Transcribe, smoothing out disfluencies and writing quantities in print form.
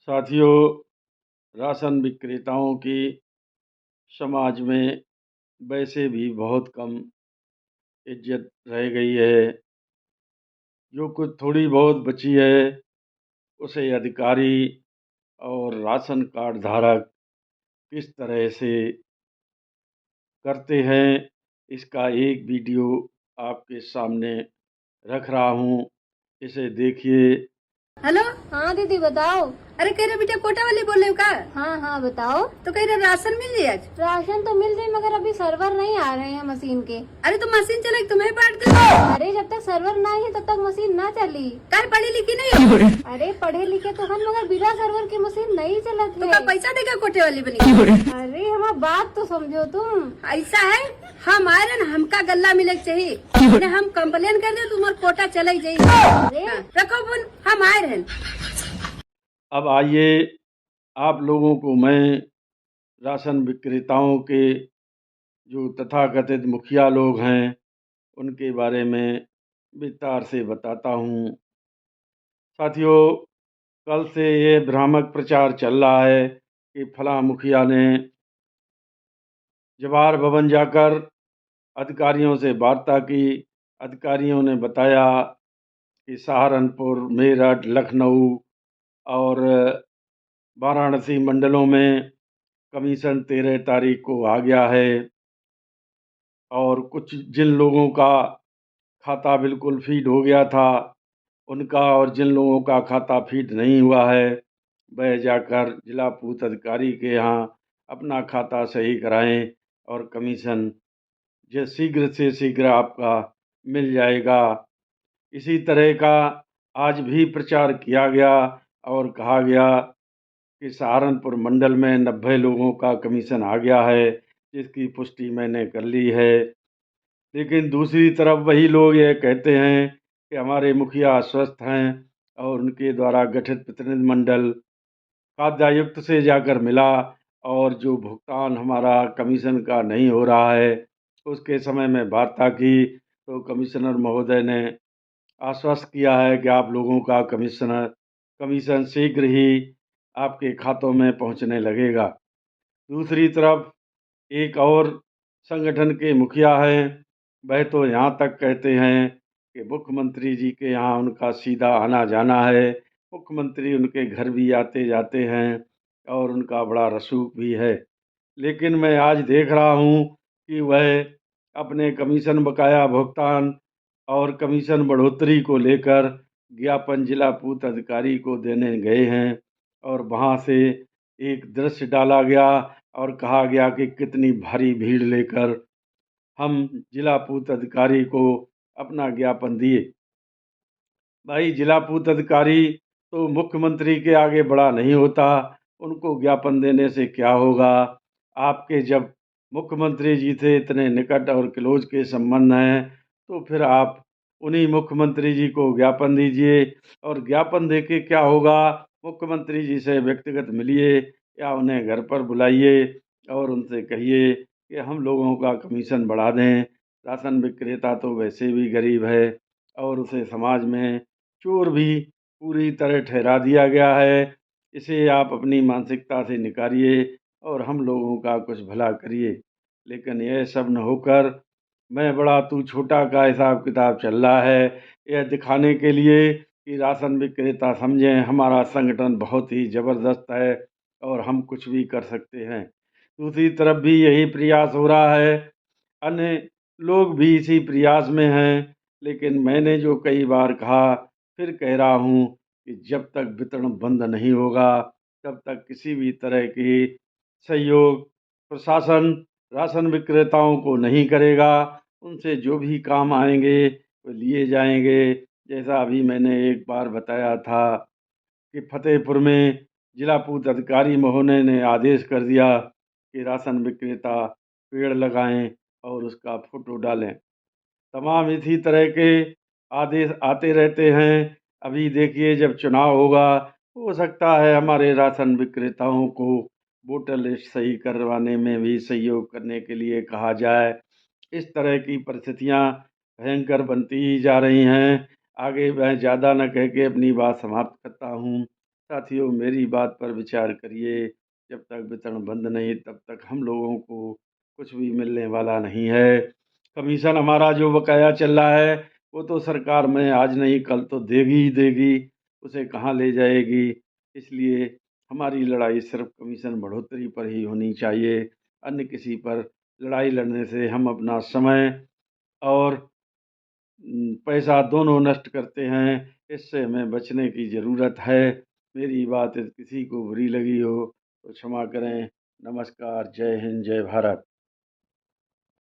साथियों, राशन विक्रेताओं की समाज में वैसे भी बहुत कम इज्जत रह गई है। जो कुछ थोड़ी बहुत बची है, उसे अधिकारी और राशन कार्ड धारक किस तरह से करते हैं, इसका एक वीडियो आपके सामने रख रहा हूँ। इसे देखिए। हेलो। हाँ दीदी बताओ। अरे कह रहे बेटा कोटा वाली बोल रहे हो का? हाँ हाँ बताओ। तो कह रहे राशन मिल जाए आज? राशन तो मिल जाए मगर अभी सर्वर नहीं आ रहे हैं मशीन के। अरे तो मशीन चले तुम्हें बांट दो। अरे जब तक सर्वर ना है तब तक मशीन ना चली। काहे पढ़ी लिखी नहीं हो? अरे पढ़े लिखे तो हम मगर बिना सर्वर की मशीन नहीं चलत तो है। का पैसा देगा कोटे वाली बनी? अरे हमारी बात तो समझो तुम। ऐसा है, हम आए रहे न, हमका गल्ला मिले चाहिए। ने हम कंप्लेन कर दे तुम्हारा कोटा चला ही जाइए। अरे रखो फोन, हम आए रहे। अब आइए, आप लोगों को मैं राशन विक्रेताओं के जो तथाकथित मुखिया लोग हैं, उनके बारे में विस्तार से बताता हूँ। साथियों, कल से ये भ्रामक प्रचार चल रहा है कि फलां मुखिया ने जवाहर भवन जाकर अधिकारियों से वार्ता की। अधिकारियों ने बताया कि सहारनपुर, मेरठ, लखनऊ और वाराणसी मंडलों में कमीशन 13 तारीख को आ गया है और कुछ जिन लोगों का खाता बिल्कुल फीड हो गया था, उनका, और जिन लोगों का खाता फीड नहीं हुआ है, वह जाकर जिला पूर्त अधिकारी के यहाँ अपना खाता सही कराएं और कमीशन जो शीघ्र से शीघ्र आपका मिल जाएगा। इसी तरह का आज भी प्रचार किया गया और कहा गया कि सहारनपुर मंडल में 90 लोगों का कमीशन आ गया है, जिसकी पुष्टि मैंने कर ली है। लेकिन दूसरी तरफ वही लोग ये कहते हैं कि हमारे मुखिया अस्वस्थ हैं और उनके द्वारा गठित प्रतिनिधिमंडल खाद्य आयुक्त से जाकर मिला और जो भुगतान हमारा कमीशन का नहीं हो रहा है, उसके समय में वार्ता की तो कमिश्नर महोदय ने आश्वस्त किया है कि आप लोगों का कमीशन शीघ्र ही आपके खातों में पहुंचने लगेगा। दूसरी तरफ एक और संगठन के मुखिया हैं, वह तो यहाँ तक कहते हैं कि मुख्यमंत्री जी के यहाँ उनका सीधा आना जाना है। मुख्यमंत्री उनके घर भी आते जाते हैं और उनका बड़ा रसूख भी है। लेकिन मैं आज देख रहा हूँ कि वह अपने कमीशन बकाया भुगतान और कमीशन बढ़ोतरी को लेकर ज्ञापन जिला पूर्त अधिकारी को देने गए हैं और वहाँ से एक दृश्य डाला गया और कहा गया कि कितनी भारी भीड़ लेकर हम जिला पूर्त अधिकारी को अपना ज्ञापन दिए। भाई, जिला पूर्त अधिकारी तो मुख्यमंत्री के आगे बड़ा नहीं होता, उनको ज्ञापन देने से क्या होगा। आपके जब मुख्यमंत्री जी से इतने निकट और क्लोज के संबंध हैं, तो फिर आप उन्हीं मुख्यमंत्री जी को ज्ञापन दीजिए और ज्ञापन देके क्या होगा, मुख्यमंत्री जी से व्यक्तिगत मिलिए या उन्हें घर पर बुलाइए और उनसे कहिए कि हम लोगों का कमीशन बढ़ा दें। राशन विक्रेता तो वैसे भी गरीब है और उसे समाज में चोर भी पूरी तरह ठहरा दिया गया है। इसे आप अपनी मानसिकता से निकालिए और हम लोगों का कुछ भला करिए। लेकिन यह सब न होकर मैं बड़ा तू छोटा का हिसाब किताब चल रहा है, यह दिखाने के लिए कि राशन विक्रेता समझें हमारा संगठन बहुत ही ज़बरदस्त है और हम कुछ भी कर सकते हैं। दूसरी तरफ भी यही प्रयास हो रहा है, अन्य लोग भी इसी प्रयास में हैं। लेकिन मैंने जो कई बार कहा, फिर कह रहा हूँ कि जब तक वितरण बंद नहीं होगा, तब तक किसी भी तरह की सहयोग प्रशासन राशन विक्रेताओं को नहीं करेगा। उनसे जो भी काम आएंगे वो लिए जाएंगे। जैसा अभी मैंने एक बार बताया था कि फतेहपुर में जिला पूर्त अधिकारी महोदय ने आदेश कर दिया कि राशन विक्रेता पेड़ लगाएं और उसका फोटो डालें। तमाम इसी तरह के आदेश आते रहते हैं। अभी देखिए, जब चुनाव होगा, हो सकता है हमारे राशन विक्रेताओं को वोटर लिस्ट सही करवाने में भी सहयोग करने के लिए कहा जाए। इस तरह की परिस्थितियां भयंकर बनती ही जा रही हैं। आगे मैं ज़्यादा न कह के अपनी बात समाप्त करता हूँ। साथियों, मेरी बात पर विचार करिए। जब तक वेतन बंद नहीं, तब तक हम लोगों को कुछ भी मिलने वाला नहीं है। कमीशन हमारा जो बकाया चल रहा है, वो तो सरकार में आज नहीं कल तो देगी ही देगी, उसे कहाँ ले जाएगी। इसलिए हमारी लड़ाई सिर्फ कमीशन बढ़ोतरी पर ही होनी चाहिए। अन्य किसी पर लड़ाई लड़ने से हम अपना समय और पैसा दोनों नष्ट करते हैं। इससे हमें बचने की ज़रूरत है। मेरी बात किसी को बुरी लगी हो तो क्षमा करें। नमस्कार, जय हिंद, जय भारत।